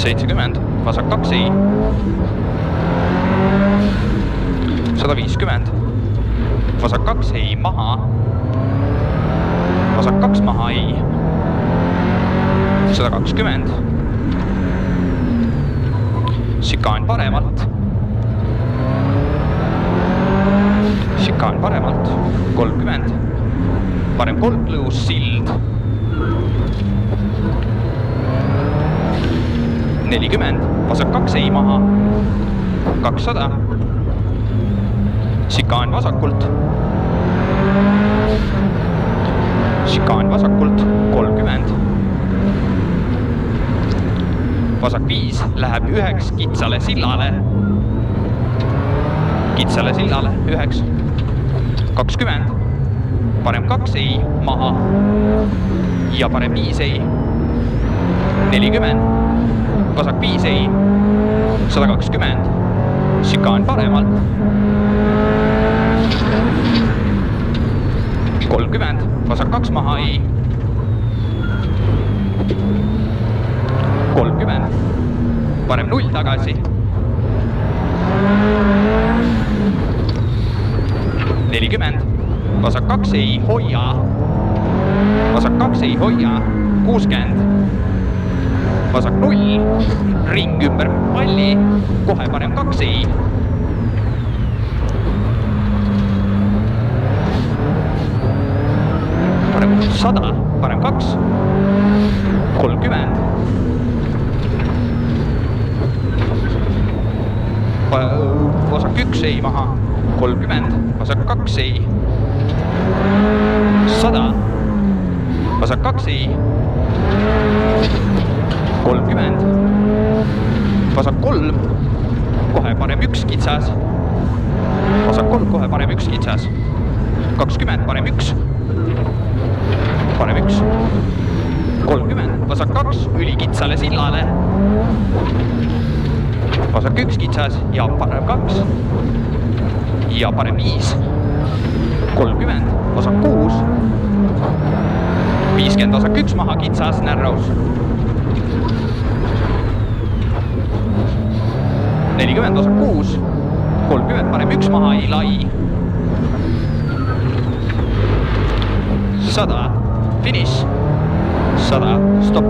70, vasak 2 ei. 150, vasak 2 ei, maha. Vasak 2 maha ei. 120. Šikaan paremalt. Šikaan paremalt. 30. Parem kolmlõus sild. 40, vasak 2 ei maha. 200. Šikaan vasakult. Šikaan vasakult. 30. Vasak 5 läheb 9 kitsale sillale. Kitsale sillale 9. 20. Parem 2 ei maha. Ja parem 5 ei. 40. Vasak 5 ei. 120. Šikaan paremalt. 30. Vasak 2 maha ei. 30. Parem 0 tagasi. 40. Vasak 2 ei hoia. Vasak 2 ei hoia. 60. Vasak 0. Ring ümber palli. Kohe parem 2 ei. 100, parem 2. 30. Vasak 1 ei maha. 30. Vasak 2 ei. 100. Vasak 2 ei. 30. Vasak 3. Kohe parem 1 kitsas. Vasak 3 kohe parem 1 kitsas. 20 parem 1. Parem 1. 30. Vasak 2 ülikitsale sillale. Vasak 1 kitsas ja parem 2. Ja parem 5. 30. Vasak 6. 50. Vasak 1 maha kitsas närraus. 40. Vasak 6. 30. Parem 1 maha ei lai. 100. Finish. 100. Stopp.